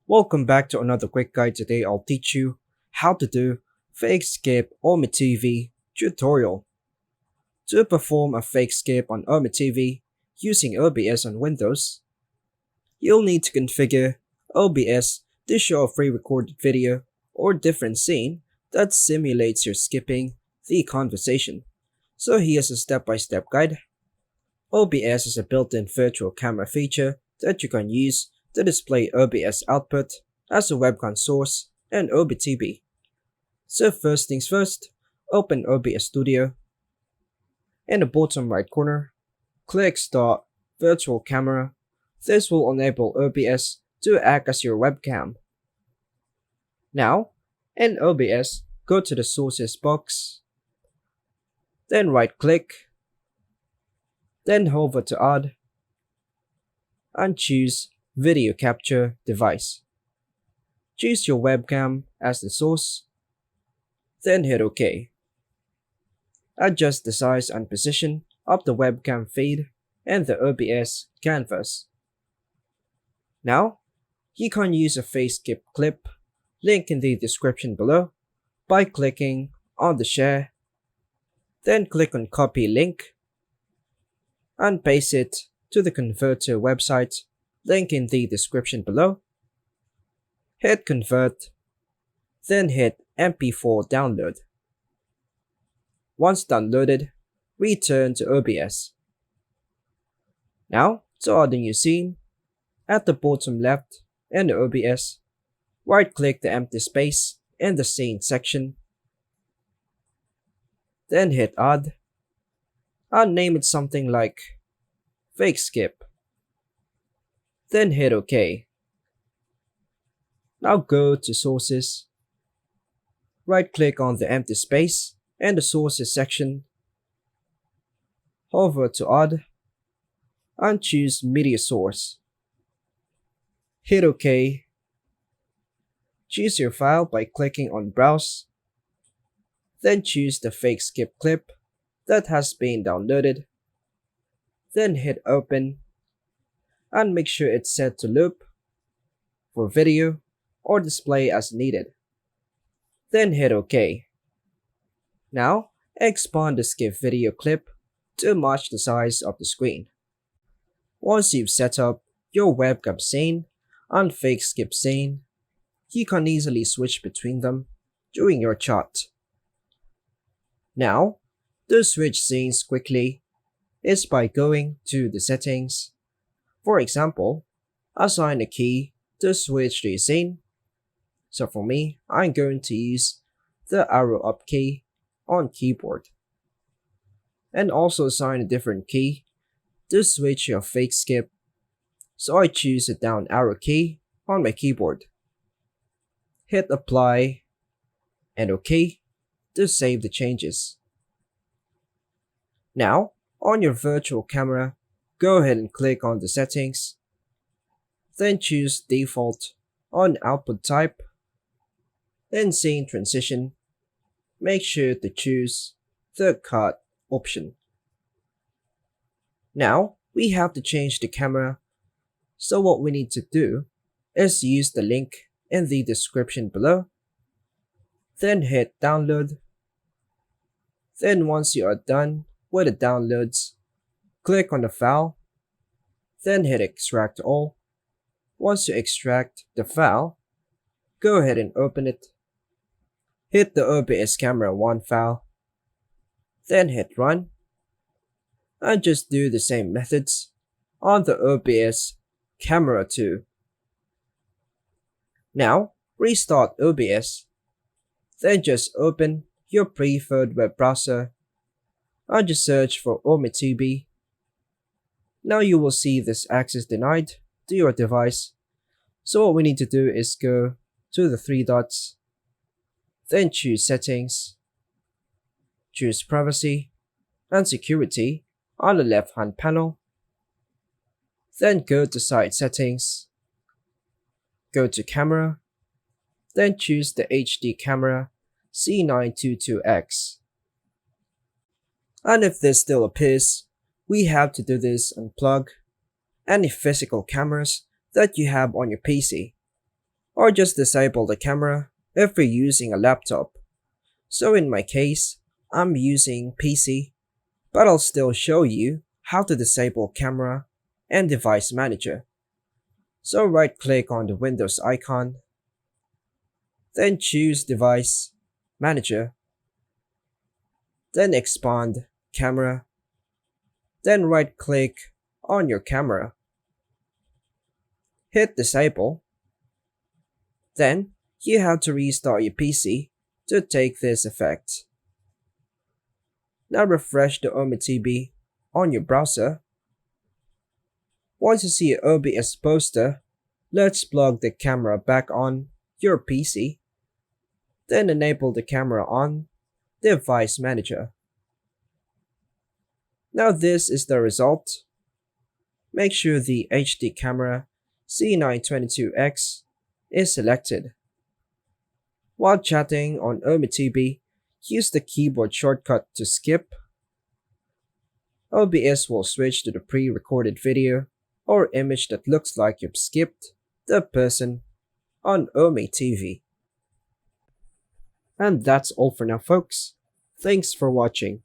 Welcome back to another quick guide. Today I'll teach you how to do fake skip OmeTV tutorial. To perform a fake skip on OmeTV using OBS on Windows, you'll need to configure OBS to show a pre-recorded video or different scene that simulates your skipping the conversation. So here's a step-by-step guide. OBS is a built-in virtual camera feature that you can use to display OBS output as a webcam source and OBTV. So first things first, open OBS Studio. In the bottom right corner, click Start Virtual Camera. This will enable OBS to act as your webcam. Now, in OBS, go to the Sources box, then right-click, then hover to Add, and choose Video Capture Device. Choose your webcam as the source, then hit OK. Adjust the size and position of the webcam feed and the OBS canvas. Now, you can use a fake skip clip, link in the description below, by clicking on the share, then click on copy link, and paste it to the converter website, link in the description below. Hit convert, then hit MP4 download. Once downloaded, return to OBS. Now, to add a new scene, at the bottom left in the OBS, right-click the empty space in the scene section, then hit add, and name it something like fake skip. Then hit OK. Now go to Sources, right-click on the empty space in the Sources section, hover to Add, and choose Media Source. Hit OK. Choose your file by clicking on Browse, then choose the fake skip clip that has been downloaded, then hit Open, and make sure it's set to loop for video or display as needed. Then hit OK. Now, expand the skip video clip to match the size of the screen. Once you've set up your webcam scene and fake skip scene, you can easily switch between them during your chat. Now, to switch scenes quickly is by going to the settings. For example, assign a key to switch to a scene. So for me, I'm going to use the arrow up key on keyboard. And also assign a different key to switch your fake skip. So I choose the down arrow key on my keyboard. Hit apply and OK to save the changes. Now, on your virtual camera, go ahead and click on the settings, then choose default on output type, then scene transition. Make sure to choose the cut option. Now, we have to change the camera, so what we need to do is use the link in the description below, then hit download. Then once you are done with the downloads, click on the file, then hit extract all. Once you extract the file, go ahead and open it. Hit the OBS Camera 1 file, then hit run, and just do the same methods on the OBS Camera 2. Now, restart OBS, then just open your preferred web browser and just search for OmeTV. Now you will see this access denied to your device, so what we need to do is go to the three dots, then choose Settings, choose Privacy and Security on the left hand panel, then go to Site Settings, go to Camera, then choose the HD camera C922X. And if this still appears, we have to do this: unplug any physical cameras that you have on your PC. or just disable the camera if you're using a laptop. So in my case, I'm using PC, but I'll still show you how to disable camera and device manager. So right click on the Windows icon, then choose device manager, then expand camera, then right click on your camera, hit disable, then you have to restart your PC to take this effect. Now refresh the OmeTV on your browser. Once you see an OBS poster, let's plug the camera back on your PC, then enable the camera on Device Manager. Now this is the result. Make sure the HD camera C922X is selected. While chatting on OmeTV, use the keyboard shortcut to skip. OBS will switch to the pre-recorded video or image that looks like you've skipped the person on OmeTV. And that's all for now, folks. Thanks for watching.